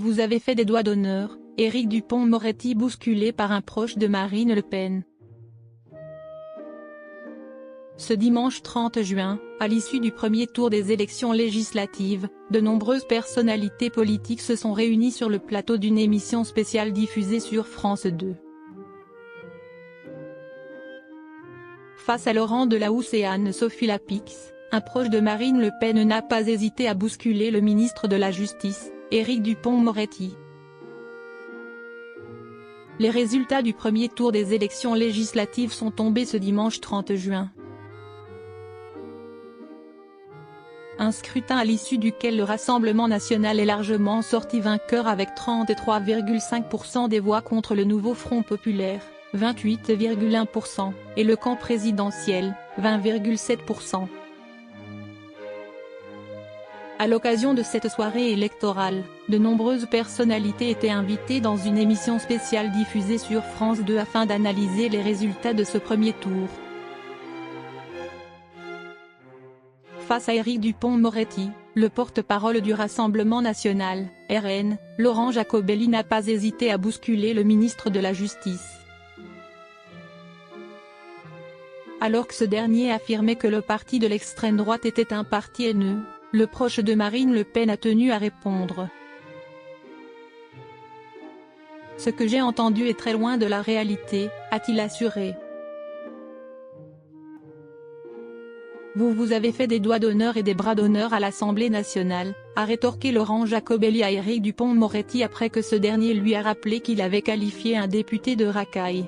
Vous avez fait des doigts d'honneur, Éric Dupond-Moretti bousculé par un proche de Marine Le Pen. Ce dimanche 30 juin, à l'issue du premier tour des élections législatives, de nombreuses personnalités politiques se sont réunies sur le plateau d'une émission spéciale diffusée sur France 2. Face à Laurent Delahousse et Anne-Sophie Lapix, un proche de Marine Le Pen n'a pas hésité à bousculer le ministre de la Justice, Éric Dupond-Moretti. Les résultats du premier tour des élections législatives sont tombés ce dimanche 30 juin. Un scrutin à l'issue duquel le Rassemblement national est largement sorti vainqueur avec 33,5% des voix contre le Nouveau Front populaire, 28,1%, et le camp présidentiel, 20,7%. À l'occasion de cette soirée électorale, de nombreuses personnalités étaient invitées dans une émission spéciale diffusée sur France 2 afin d'analyser les résultats de ce premier tour. Face à Éric Dupond-Moretti, le porte-parole du Rassemblement national, RN, Laurent Jacobelli n'a pas hésité à bousculer le ministre de la Justice. Alors que ce dernier affirmait que le parti de l'extrême droite était un parti haineux, le proche de Marine Le Pen a tenu à répondre. Ce que j'ai entendu est très loin de la réalité, a-t-il assuré. Vous avez fait des doigts d'honneur et des bras d'honneur à l'Assemblée nationale, a rétorqué Laurent Jacobelli à Éric Dupond-Moretti après que ce dernier lui a rappelé qu'il avait qualifié un député de racaille.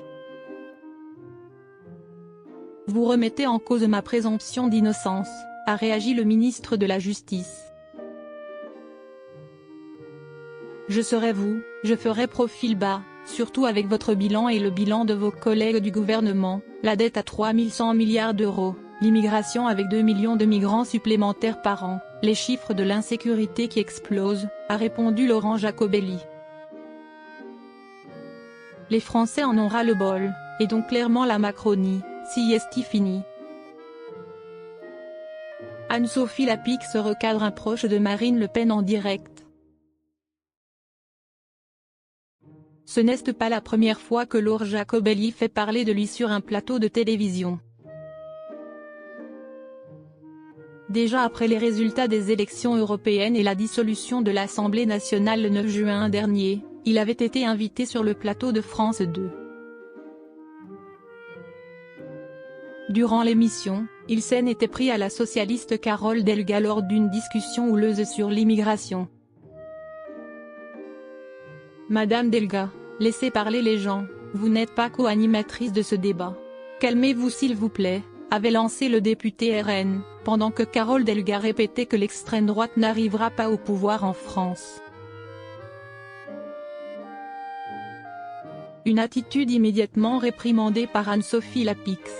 Vous remettez en cause ma présomption d'innocence, a réagi le ministre de la Justice. Je serai vous, je ferai profil bas, surtout avec votre bilan et le bilan de vos collègues du gouvernement, la dette à 3100 milliards d'euros. L'immigration avec 2 millions de migrants supplémentaires par an, les chiffres de l'insécurité qui explosent, a répondu Laurent Jacobelli. Les Français en ont ras-le-bol, et donc clairement la Macronie, si est fini. Anne-Sophie Lapix recadre un proche de Marine Le Pen en direct. Ce n'est pas la première fois que Laurent Jacobelli fait parler de lui sur un plateau de télévision. Déjà après les résultats des élections européennes et la dissolution de l'Assemblée nationale le 9 juin dernier, il avait été invité sur le plateau de France 2. Durant l'émission, il s'en était pris à la socialiste Carole Delga lors d'une discussion houleuse sur l'immigration. Madame Delga, laissez parler les gens, vous n'êtes pas co-animatrice de ce débat. Calmez-vous s'il vous plaît, avait lancé le député RN, pendant que Carole Delga répétait que l'extrême droite n'arrivera pas au pouvoir en France. Une attitude immédiatement réprimandée par Anne-Sophie Lapix.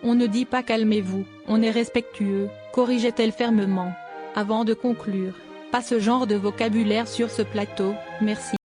On ne dit pas calmez-vous, on est respectueux, corrigeait-elle fermement. Avant de conclure, pas ce genre de vocabulaire sur ce plateau, merci.